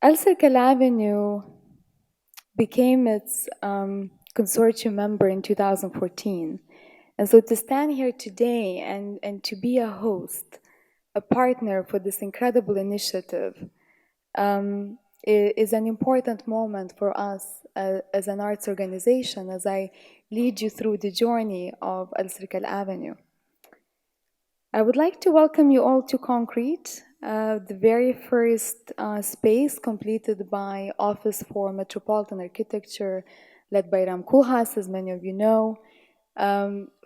Alserkal Avenue became its consortium member in 2014. And so to stand here today and to be a host, a partner for this incredible initiative, is an important moment for us as an arts organization as I lead you through the journey of Alserkal Avenue. I would like to welcome you all to Concrete, the very first space completed by Office for Metropolitan Architecture, led by Ram Koolhaas, as many of you know.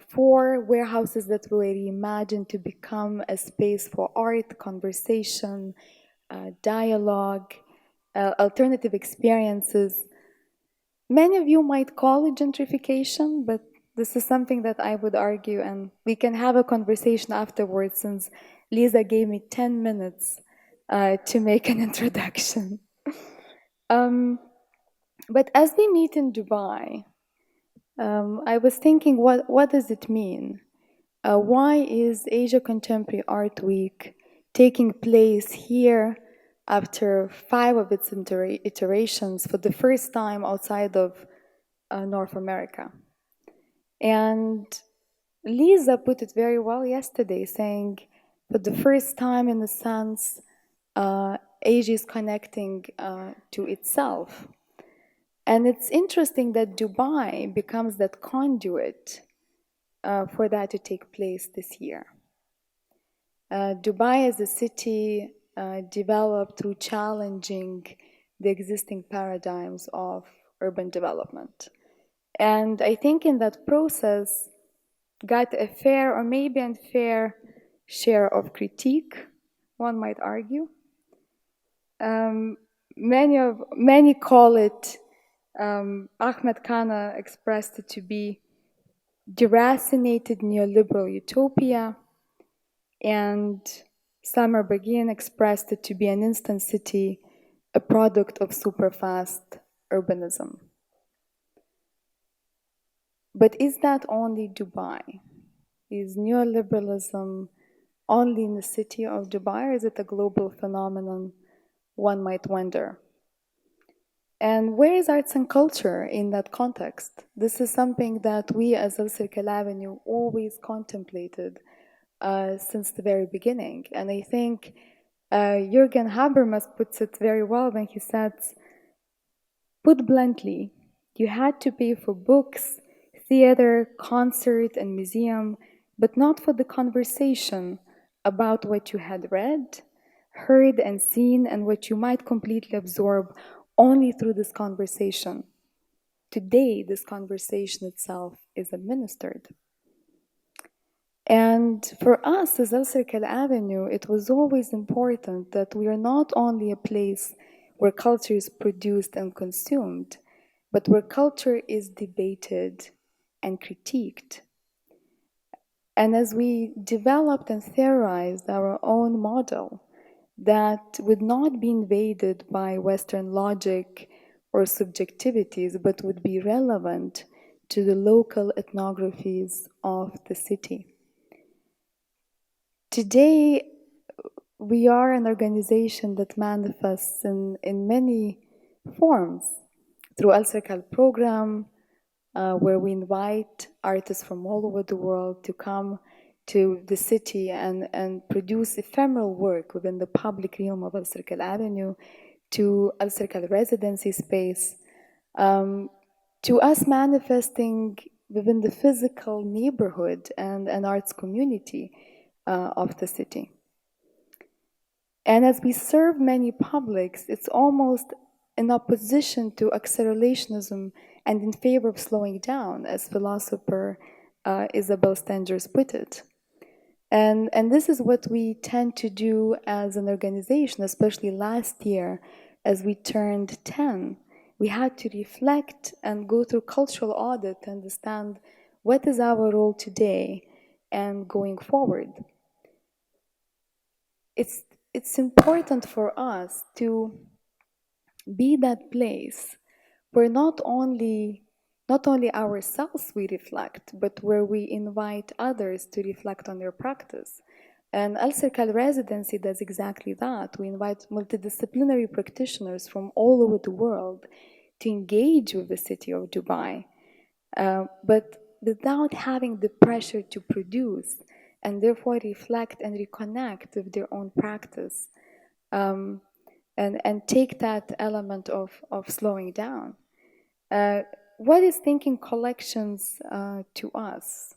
Four warehouses that were reimagined to become a space for art, conversation, dialogue, alternative experiences. Many of you might call it gentrification, but this is something that I would argue, and we can have a conversation afterwards since Leeza gave me 10 minutes to make an introduction. But as we meet in Dubai, I was thinking, what does it mean? Why is Asia Contemporary Art Week taking place here after 5 of its iterations for the first time outside of North America? And Leeza put it very well yesterday, saying, for the first time, in a sense, Asia is connecting to itself. And it's interesting that Dubai becomes that conduit for that to take place this year. Dubai is a city developed through challenging the existing paradigms of urban development. And I think in that process, got a fair or maybe unfair share of critique, one might argue. Many call it, Ahmed Kana expressed it to be deracinated neoliberal utopia, and Samar Begin expressed it to be an instant city, a product of superfast urbanism. But is that only Dubai? Is neoliberalism only in the city of Dubai, or is it a global phenomenon? One might wonder. And where is arts and culture in that context? This is something that we as Alserkal Avenue always contemplated since the very beginning. And I think Jürgen Habermas puts it very well when he says, put bluntly, you had to pay for books, theater, concert, and museum, but not for the conversation about what you had read, heard, and seen, and what you might completely absorb only through this conversation. Today, this conversation itself is administered. And for us as Alserkal Avenue, it was always important that we are not only a place where culture is produced and consumed, but where culture is debated and critiqued. And as we developed and theorized our own model that would not be invaded by Western logic or subjectivities, but would be relevant to the local ethnographies of the city. Today, we are an organization that manifests in many forms through Alserkal program, where we invite artists from all over the world to come to the city and produce ephemeral work within the public realm of Alserkal Avenue, to Alserkal residency space, to us manifesting within the physical neighborhood and an arts community of the city. And as we serve many publics, it's almost in opposition to accelerationism and in favor of slowing down, as philosopher Isabel Stengers put it. And this is what we tend to do as an organization, especially last year, as we turned 10. We had to reflect and go through cultural audit to understand what is our role today and going forward. It's important for us to be that place where not only ourselves we reflect, but where we invite others to reflect on their practice. And Alserkal residency does exactly that. We invite multidisciplinary practitioners from all over the world to engage with the city of Dubai, but without having the pressure to produce and therefore reflect and reconnect with their own practice, um, and take that element of slowing down. What is thinking collections to us?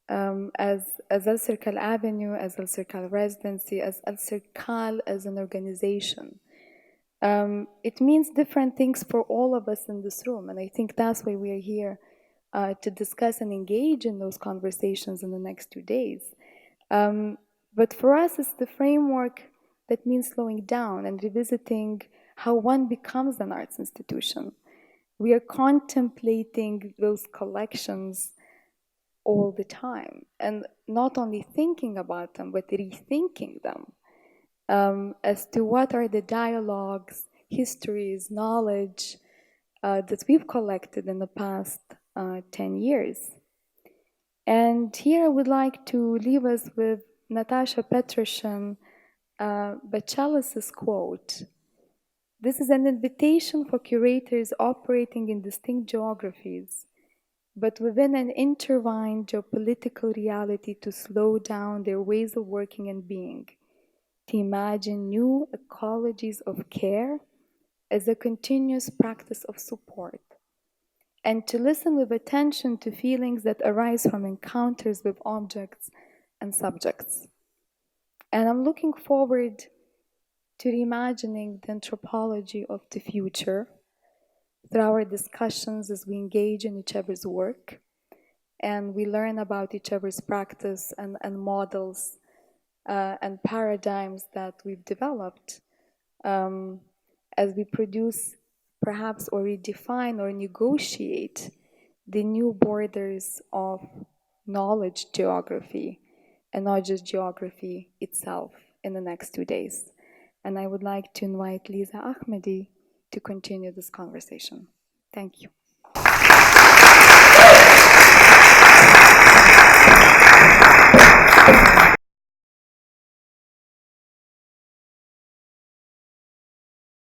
As Alserkal Avenue, as Alserkal Residency, as Alserkal as an organization. It means different things for all of us in this room, and I think that's why we are here to discuss and engage in those conversations in the next 2 days. But for us, it's the framework that means slowing down and revisiting how one becomes an arts institution. We are contemplating those collections all the time, and not only thinking about them, but rethinking them as to what are the dialogues, histories, knowledge that we've collected in the past 10 years. And here I would like to leave us with Natasha Petrosyan Bachelis's quote. This is an invitation for curators operating in distinct geographies, but within an intertwined geopolitical reality, to slow down their ways of working and being, to imagine new ecologies of care as a continuous practice of support, and to listen with attention to feelings that arise from encounters with objects and subjects. And I'm looking forward to reimagining the anthropology of the future through our discussions as we engage in each other's work and we learn about each other's practice and models and paradigms that we've developed as we produce perhaps or redefine or negotiate the new borders of knowledge geography and not just geography itself in the next 2 days. And I would like to invite Leeza Ahmady to continue this conversation. Thank you.